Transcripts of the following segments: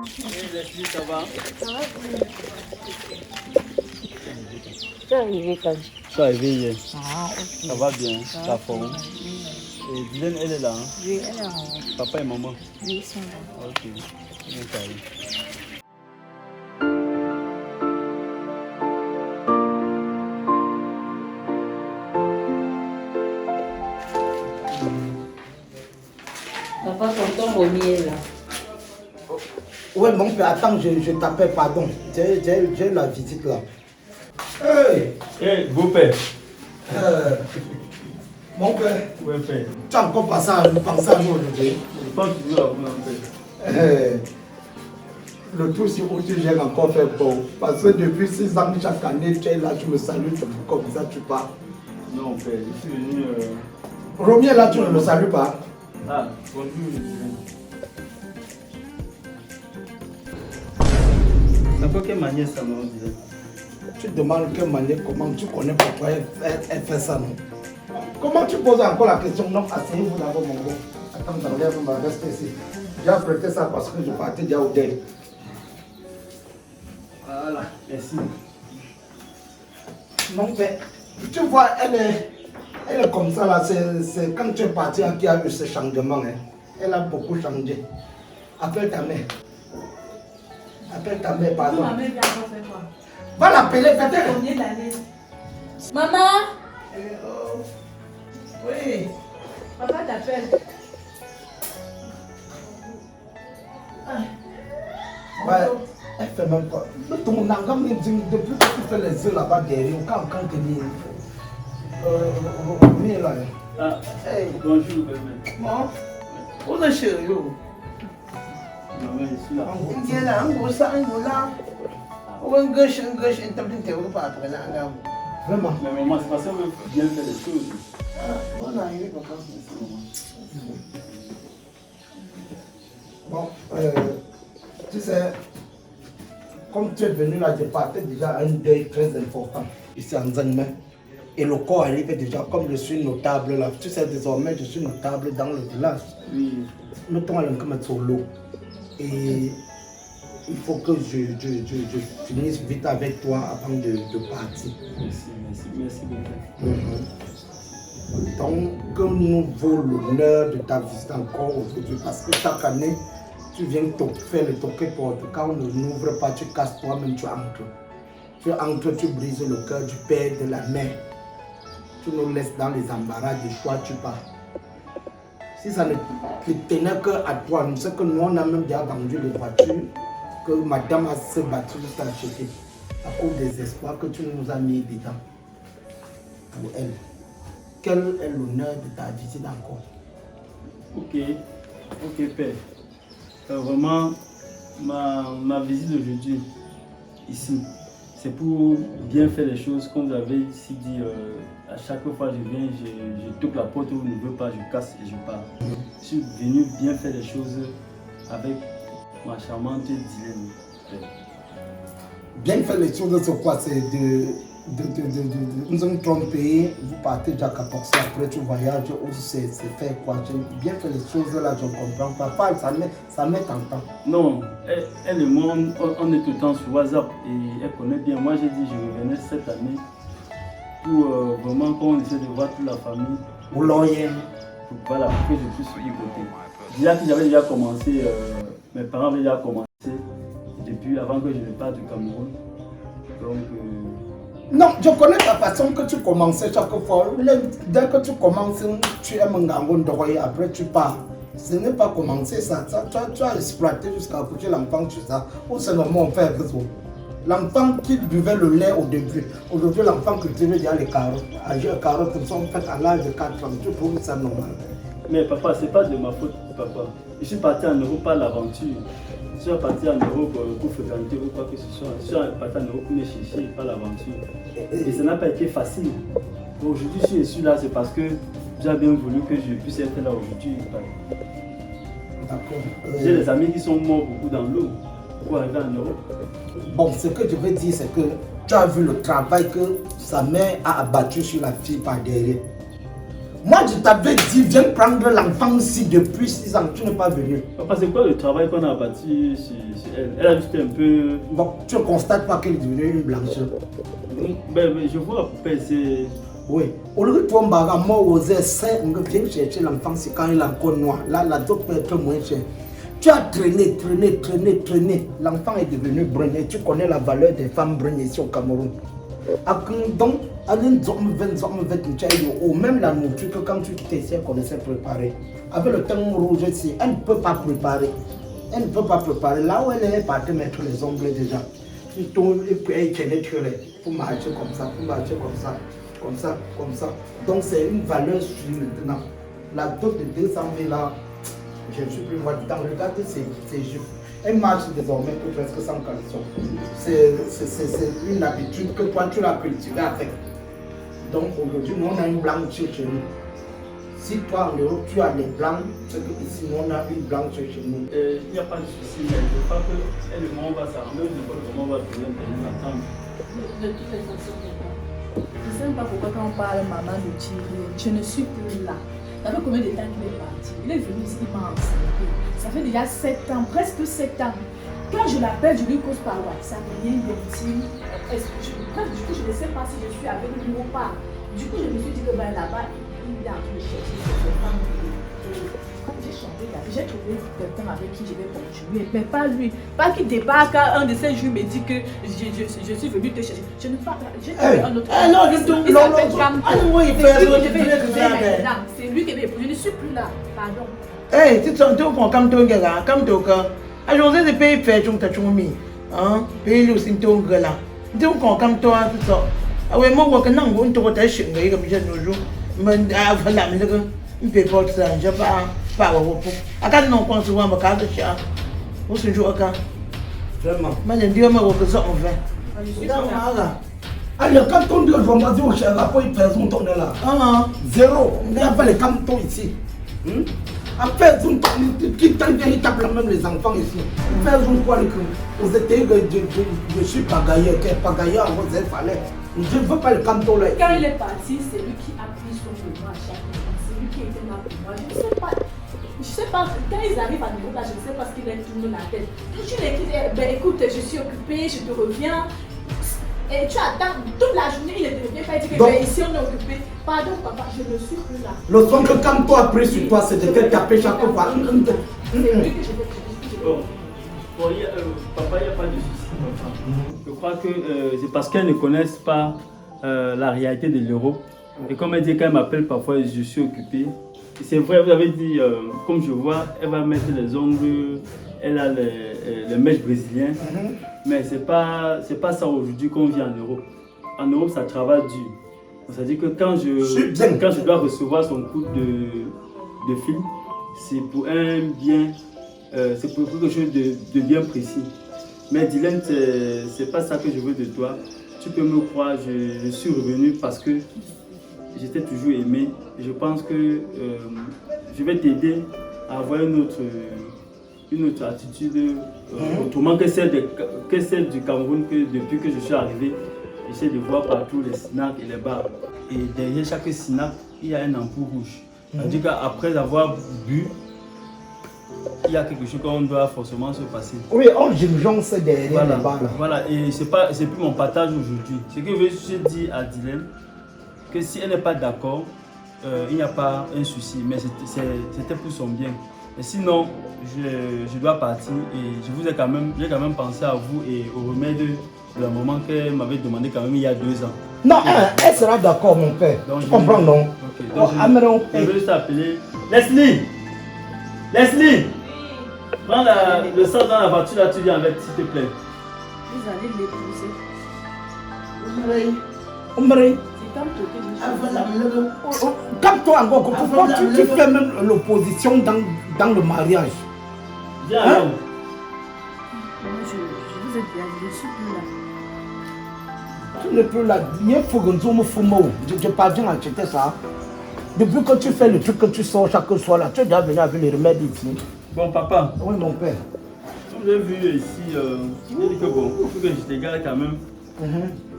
Leslie, ça va? Ça va bien. Tu es arrivé quand? Je suis arrivé hier. Ah, ok. Ça va bien, la forme. Et Dylan, elle est là, hein? Oui, elle est en haut. Papa et maman? Oui, ils sont là. Ok, bien carré. Papa, tonton Romy est là. Ouais, mon père, attends, je t'appelle, pardon. J'ai la visite là. Hey! Eh, beau-père. Mon père, Ouais, père. tu as encore pensé à nous aujourd'hui? Je pense que tu veux avoir un père. Le tout sur où j'ai encore fait bon. Parce que depuis 6 ans, chaque année, tu es là, tu me salues, tu me comme ça, tu pars. Non, père, je suis venu. Romy est là, tu ne le salues pas. Ah, bonjour, Dylan. C'est quoi quelle manière ça, maman, Dylan? Tu demandes quelle manière, comment tu connais pourquoi elle fait ça, non? Comment tu poses encore la question? Non, asseyez-vous d'abord, mon gars. Attends, j'enlève ma veste ici. J'ai apprêté ça parce que je partais déjà au deuil. Voilà, merci. Non, mais tu vois, elle est comme ça là. C'est quand tu es parti qu'il y a eu ce changement. Hein. Elle a beaucoup changé. Appelle ta mère. Appelle ta mère, pardon. Ma mère vient encore faire quoi? Va l'appeler, fais-le. Combien d'années? Maman! Oui. Papa t'appelle. Ouais, elle fait même pas. Mais ton langage me dit depuis que tu fais les yeux là-bas derrière, quand tu dis. Viens là. Ah, Hey. bonjour, bébé. Bon. Où est chérie? Maman, je suis là. India là, on va ça, on va là. On va gauche, on tape une théorie par après là. Vraiment. Mais maman, c'est parce qu'on veut bien faire les choses. On a arrivé, papa. Bon, tu sais, comme tu es venu là, j'ai parti déjà à un deuil très important ici en Zangmen. Et le corps arrive déjà, comme je suis notable là. Tu sais, désormais, je suis notable dans le village. Oui. Nous sommes allés comme sur l'eau. Et il faut que je finisse vite avec toi avant de partir. Merci, bébé. Donc, que nous vaut l'honneur de ta visite encore aujourd'hui. Parce que chaque année, tu viens faire le toquet porte. Quand on ne n'ouvre pas, tu casses toi-même, tu entres. Tu entres, tu brises le cœur du père, de la mère. Tu nous laisses dans les embarras du choix, tu pars. Si ça ne tenait qu'à toi, nous savons que nous on a même déjà vendu les voitures, que madame a se battu juste à acheter, à cause des espoirs que tu nous as mis dedans pour elle. Quel est l'honneur de ta visite encore? Ok, père. Vraiment, ma visite d'aujourd'hui, ici, c'est pour bien faire les choses, comme vous avez ici dit. À chaque fois que je viens, je toque la porte où je ne veux pas, je casse et je pars. Je suis venu bien faire les choses avec ma charmante Dylan. Bien faire les choses, c'est quoi? C'est nous sommes trompés, vous partez déjà à Capoxy, après tu voyages, ou c'est faire quoi? Bien faire les choses là, je comprends pas. Papa, ça met en temps. Non, elle et moi, on est tout le temps sur WhatsApp et elle connaît bien. Moi, j'ai dit je revenais cette année pour vraiment qu'on essaie de voir toute la famille. Ou l'oyen. Voilà, que je puisse y côté. Déjà que j'avais déjà commencé, mes parents avaient déjà commencé depuis avant que je ne parte du Cameroun. Donc, non, je connais ta façon que tu commençais chaque fois. Dès que tu commences, tu aimes un gangon d'oreille, après tu pars. Ce n'est pas commencer ça. Tu as exploité jusqu'à coucher l'enfant, tu sais. Ou c'est normal, on fait besoin. L'enfant qui buvait le lait au début, aujourd'hui l'enfant cultive déjà les carottes. Les carottes sont faites à l'âge de 4 ans. Tu trouves ça normal? mais papa, c'est pas de ma faute, papa. Je suis parti en Europe par l'aventure. Je suis parti en Europe pour fréquenter ou quoi que ce soit. Je suis parti en Europe pour me chercher par l'aventure. Et ça n'a pas été facile. Aujourd'hui, si je suis là, c'est parce que j'ai bien voulu que je puisse être là aujourd'hui. D'accord. J'ai des amis qui sont morts beaucoup dans l'eau pour arriver en Europe. Bon, ce que je veux dire, c'est que tu as vu le travail que sa mère a abattu sur la fille par derrière. Moi, je t'avais dit, viens prendre l'enfant ici depuis 6 ans. Tu n'es pas venu. Papa, c'est quoi le travail qu'on a bâti chez elle? Elle a juste un peu... Bon, tu ne constates pas qu'elle est devenue une blancheur. Ben, je vois à peu près, c'est... Oui. Au lieu de toi, moi, osé, c'est, on vient chercher l'enfant, c'est quand il est encore noir. Là, la dope peut être moins chère. Tu as traîné. L'enfant est devenu brun et tu connais la valeur des femmes brunes ici au Cameroun. Donc, même la nourriture que quand tu quittais ici, elle connaissait préparer. Avec le thym rouge ici, elle ne peut pas préparer. Là où elle est partie mettre les ongles déjà. Il faut marcher comme ça. Donc c'est une valeur sûre maintenant. La dot de 200 000 là, je ne suis plus moi dedans. Regardez, c'est juste. Elle marche désormais pour presque sans caleçon. C'est une habitude que toi tu l'as cultivée avec. Donc aujourd'hui, nous on a une blanche chez nous. Si toi en Europe tu as les blancs, c'est que ici nous on a une blanche chez nous. Il n'y a pas de souci, mais je crois qu'elle et moi on va s'arranger, je ne sais pas comment on va trouver un attendre. De toutes les façons, Je ne sais pas pourquoi quand on parle maman de Thierry, je ne suis plus là. Ça fait combien de temps qu'il est parti? Il est venu ici, il m'a enseigné. Ça fait déjà 7 ans, presque 7 ans. Quand je l'appelle, je lui cause par WhatsApp, rien d'intime. Du coup, je ne sais pas si je suis avec lui ou pas. Du coup, je me suis dit que là-bas, il est en train de chercher cette femme. J'ai changé d'avis, j'ai trouvé quelqu'un avec qui je vais continuer, mais pas lui. Pas qu'il débarque un de ces jours me dit que je suis venu te chercher. Je ne pas. J'ai trouvé un autre. C'est lui qui est venu. Je ne suis plus là. Pardon. Eh, tu te comprends comme ton gars, comme ton gars. À José de pays fait, tu t'as choumi. Hein, pays le sinton gala. Tu comprends comme toi, tout ça. Ah ouais, moi, quand on va te retenir, il y a des jours. Mais avant la minute, il peut pas ça. Je pas au repos. À quand on pense souvent, ma carte de chat. Où se joue à quand? Vraiment. Mais je dis, moi, que ça on fait. Alors, quand on dit que je vais dire au cher, après il pèse son ton là. Zéro. Il n'y a pas les cantons ici. Après, qui tape même les enfants ici. Faire une quoi aux États-Unis, je suis pagailleur, vous êtes fallait. Je ne veux pas le canton là. Quand il est parti, c'est lui qui a pris son moment à chaque fois. C'est lui qui était là pour moi. Je ne sais pas. Quand ils arrivent à niveau là, je ne sais pas ce qu'il leur tourne la tête. Tu les dis, écoute, je suis occupée, je te reviens. Et tu attends toute la journée, il ne revient pas, il dit que ici on est occupé. Pardon papa, je ne suis plus là. Le son que quand toi a pris sur toi, c'est de te taper chaque fois. C'est lui que je vais. Bon, papa, il n'y a pas de souci. Je crois que c'est parce qu'elles ne connaissent pas la réalité de l'Europe. Et comme elle dit, quand elle m'appelle parfois, je suis occupé. C'est vrai, vous avez dit, comme je vois, elle va mettre les ongles, elle a les mèches brésiliens. Mais c'est pas ça aujourd'hui qu'on vit en Europe. En Europe, ça travaille dur. C'est-à-dire que quand je dois recevoir son coup de fil, c'est pour un bien, c'est pour quelque chose de bien précis. Mais Dylan, c'est pas ça que je veux de toi. Tu peux me croire, je suis revenu parce que j'étais toujours aimé. Je pense que je vais t'aider à avoir une autre attitude autrement que celle du Cameroun, que depuis que je suis arrivé, j'essaie de voir partout les snacks et les bars. Et derrière chaque snack, il y a un ampoule rouge. C'est-à-dire qu'après avoir bu, il y a quelque chose qu'on doit forcément se passer. Oui, on diligence derrière les bars. Voilà, et c'est plus mon partage aujourd'hui. Ce que je veux dire à Dylan, que si elle n'est pas d'accord, il n'y a pas un souci, mais c'était pour son bien. Et sinon, je dois partir et j'ai quand même pensé à vous et au remède de la maman qu'elle m'avait demandé quand même il y a 2 ans. Non, elle sera d'accord, mon père. Donc, tu comprends, non? Ok, donc je vais juste appeler Leslie. Prends le sang dans la voiture, là tu viens avec, s'il te plaît. Vous allez l'épouser. Comme toi encore, pourquoi tu fais même l'opposition dans le mariage? Viens alors. Je vous ai dit, je ne suis plus là. Tu n'es plus là. Je parviens à acheter ça. Depuis que tu fais le truc que tu sors chaque soir là, tu es déjà venu avec les remèdes ici. Bon papa. Oui mon père. Comme j'ai vu ici, j'ai dit que bon, il faut que je t'égale quand même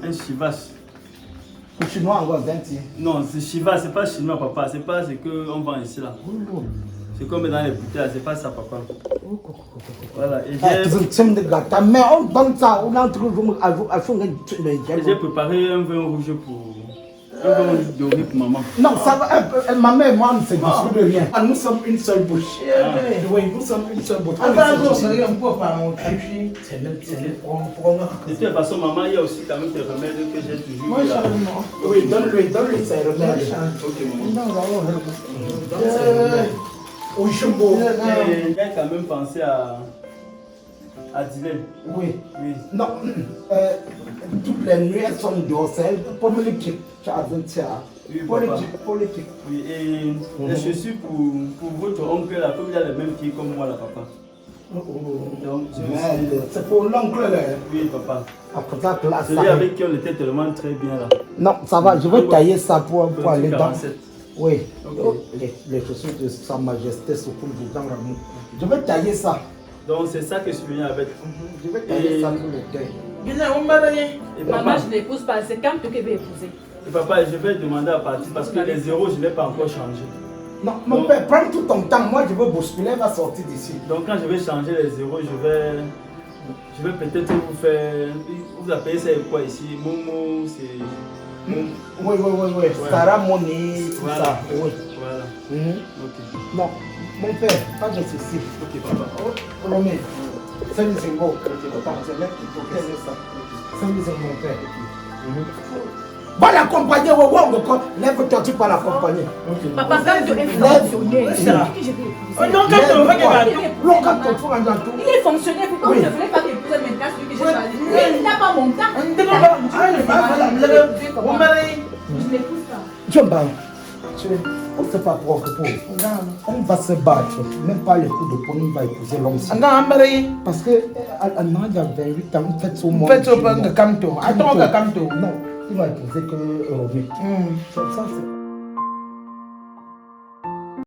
un chivache. Pour chinois, encore 20 ans. Non, c'est Shiva, c'est pas chinois, papa. C'est pas ce qu'on vend ici là. C'est comme dans les bouteilles, c'est pas ça, papa. Voilà. Et ta mère, on donne ça, on entre j'ai préparé un vin rouge pour. Un vin rouge doré pour maman. Non, ça va, ma mère et moi, on ne se discute de rien. Nous sommes une seule bouche. Oui, nous sommes une seule bouche. Attends, ça un peu par mon De toute façon, maman, il y a aussi quand même des remèdes que j'ai toujours. Moi, je Oui, donne-lui ces remèdes. Ok, maman. Au chumbo. J'ai quand même pensé à Dylan. Oui. Oui. Non, toutes les nuits, elles sont dehors, c'est politique. Oui, politique. Oui, et les chaussures pour votre oncle là, comme il a les mêmes pieds comme moi là, papa. Donc, c'est pour l'oncle là. Oui, papa. Après ça, là, Celui avec qui on était tellement très bien là. Non, ça va, je vais tailler ça pour aller dans. 47. Oui, Okay. les chaussures de Sa Majesté se trouvent dedans. Je vais tailler ça. Donc c'est ça que je suis venu avec. Je vais tailler ça pour le deuil. Et papa, Maman, je n'épouse pas, c'est quand tu veux épouser. et papa, je vais demander à partir parce que les zéros, je ne l'ai pas encore changé. Non, mon père, prends tout ton temps. Moi, je veux bousculer, elle va sortir d'ici. Donc quand je vais changer les zéros, je vais peut-être vous faire. Vous appelez ça quoi ici? Momo, c'est. Oui. Sarah Moni, tout Voilà. ça. Oui. Voilà. Ok. Non, mon père, pas de ceci. Ok, papa. Romain, c'est les zéros. Attends, c'est là qu'il faut faire ça. C'est les zéros, mon père. Va l'accompagner, lève-toi, tu vas l'accompagner. Papa, quand tu es fonctionnaire, c'est qui je vais épouser. Non, quand tu Il est fonctionnaire, pourquoi je ne voulais pas l'épouser maintenant, celui que j'ai choisi. Il n'a pas mon temps. Je l'épouse pas. On ne sait pas pour on va se battre. Même pas les coups de poing, on va épouser l'homme. Parce que à l'âge de 28 ans, on fait son monde. Faites au banc de Camto. Attends, Camto. Non, il va épouser que Romy. Ça, c'est.